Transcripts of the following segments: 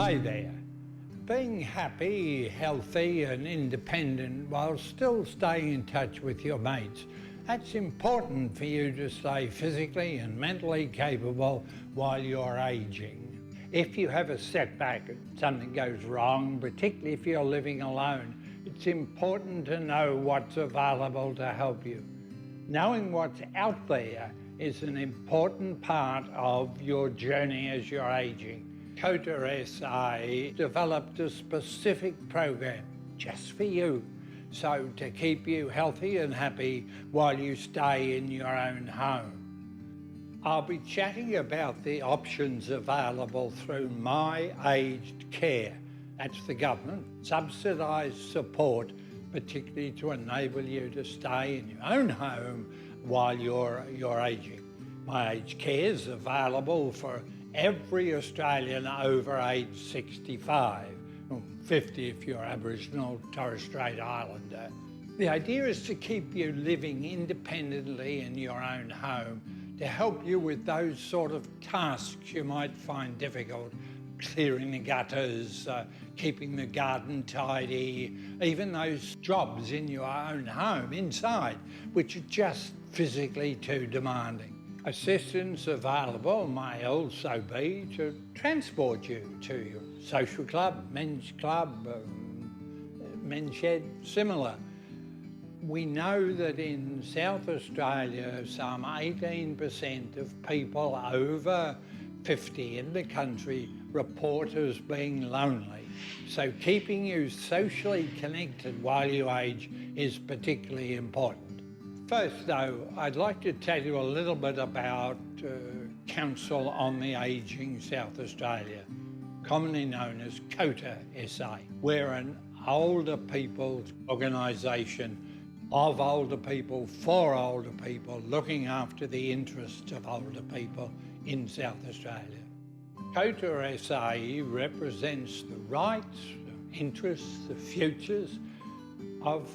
Hey there. Being happy, healthy and independent while still staying in touch with your mates, that's important for you to stay physically and mentally capable while you're ageing. If you have a setback and something goes wrong, particularly if you're living alone, it's important to know what's available to help you. Knowing what's out there is an important part of your journey as you're aging. COTA SA developed a specific program just for you, so to keep you healthy and happy while you stay in your own home. I'll be chatting about the options available through My Aged Care. That's the government subsidised support, particularly to enable you to stay in your own home while you're aging. My Aged Care is available for every Australian over age 65, or 50 if you're Aboriginal, Torres Strait Islander. The idea is to keep you living independently in your own home to help you with those sort of tasks you might find difficult, clearing the gutters, keeping the garden tidy, even those jobs in your own home, inside, which are just physically too demanding. Assistance available may also be to transport you to your social club, men's club, men's shed, similar. We know that in South Australia, some 18% of people over 50 in the country report as being lonely. So keeping you socially connected while you age is particularly important. First though, I'd like to tell you a little bit about Council on the Ageing South Australia, commonly known as COTA SA. We're an older people's organisation of older people for older people, looking after the interests of older people in South Australia. COTA SA represents the rights, the interests, the futures of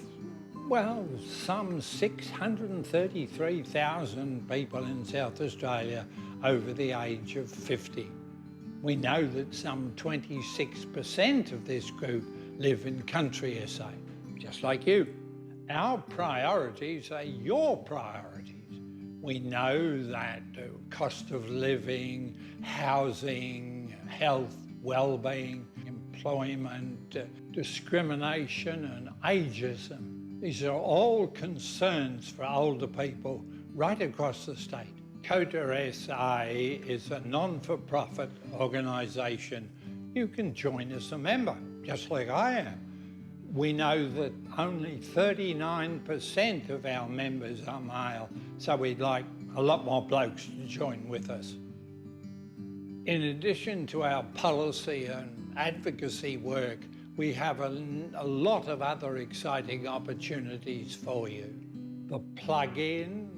some 633,000 people in South Australia over the age of 50. We know that some 26% of this group live in country SA, just like you. Our priorities are your priorities. We know that cost of living, housing, health, well-being, employment, discrimination and ageism, these are all concerns for older people right across the state. COTA SA is a non-for-profit organisation. You can join as a member, just like I am. We know that only 39% of our members are male, so we'd like a lot more blokes to join with us. In addition to our policy and advocacy work, we have a lot of other exciting opportunities for you. The plug-in,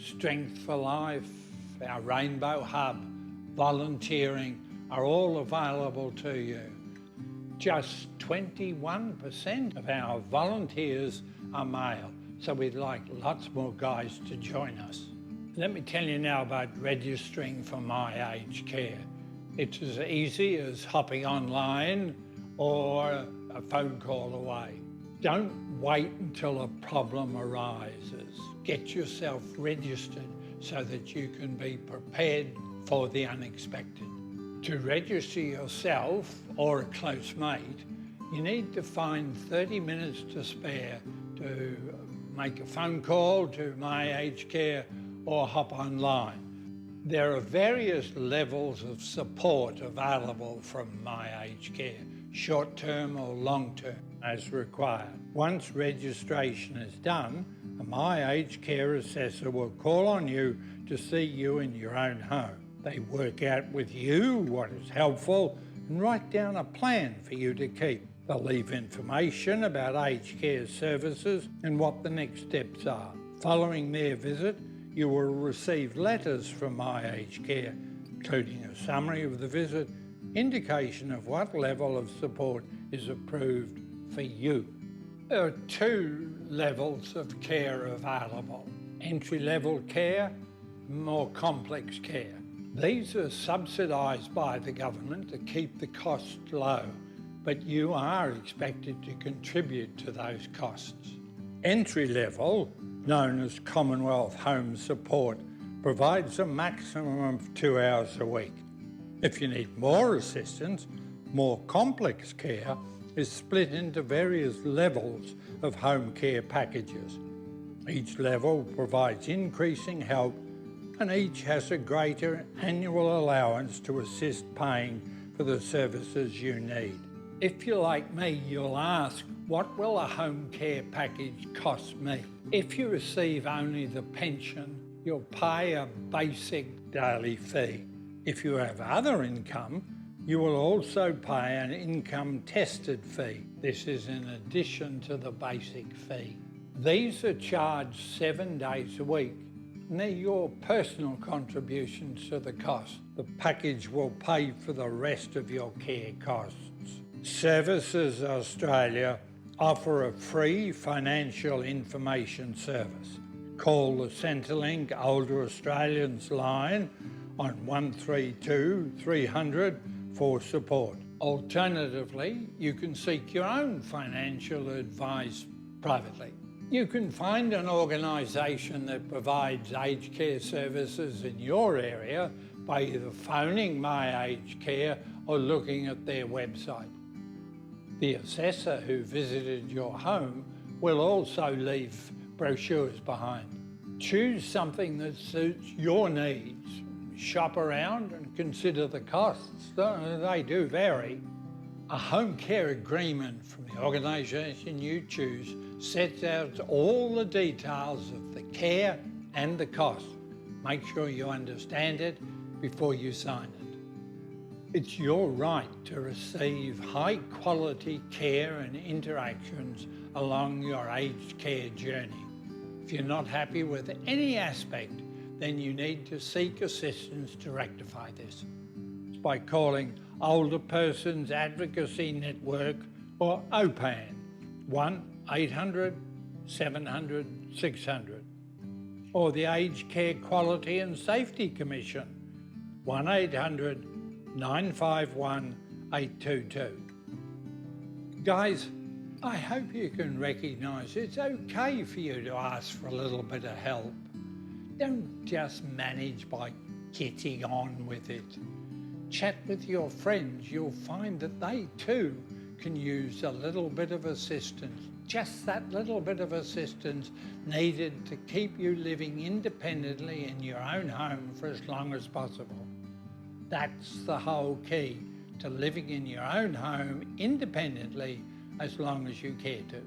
Strength for Life, our Rainbow Hub, volunteering are all available to you. Just 21% of our volunteers are male, so we'd like lots more guys to join us. Let me tell you now about registering for My Aged Care. It's as easy as hopping online or a phone call away. Don't wait until a problem arises. Get yourself registered so that you can be prepared for the unexpected. To register yourself or a close mate, you need to find 30 minutes to spare to make a phone call to My Aged Care or hop online. There are various levels of support available from My Aged Care, short-term or long-term, as required. Once registration is done, a My Aged Care assessor will call on you to see you in your own home. They work out with you what is helpful and write down a plan for you to keep. They'll leave information about aged care services and what the next steps are. Following their visit, you will receive letters from My Aged Care, including a summary of the visit, indication of what level of support is approved for you. There are two levels of care available: entry-level care, more complex care. These are subsidised by the government to keep the cost low, but you are expected to contribute to those costs. Entry level, known as Commonwealth Home Support, provides a maximum of 2 hours a week. If you need more assistance, more complex care is split into various levels of home care packages. Each level provides increasing help, and each has a greater annual allowance to assist paying for the services you need. If you're like me, you'll ask, what will a home care package cost me? If you receive only the pension, you'll pay a basic daily fee. If you have other income, you will also pay an income-tested fee. This is in addition to the basic fee. These are charged 7 days a week, and they're your personal contributions to the cost. The package will pay for the rest of your care costs. Services Australia offer a free financial information service. Call the Centrelink Older Australians line on 132 300 for support. Alternatively, you can seek your own financial advice privately. You can find an organisation that provides aged care services in your area by either phoning My Aged Care or looking at their website. The assessor who visited your home will also leave brochures behind. Choose something that suits your needs. Shop around and consider the costs. They do vary. A home care agreement from the organisation you choose sets out all the details of the care and the cost. Make sure you understand it before you sign it. It's your right to receive high-quality care and interactions along your aged care journey. If you're not happy with any aspect, then you need to seek assistance to rectify this. It's by calling Older Persons Advocacy Network or OPAN, 1-800-700-600, or the Aged Care Quality and Safety Commission, 1-800-951-822. Guys, I hope you can recognise it's okay for you to ask for a little bit of help. Don't just manage by getting on with it. Chat with your friends. You'll find that they too can use a little bit of assistance. Just that little bit of assistance needed to keep you living independently in your own home for as long as possible. That's the whole key to living in your own home independently as long as you care to.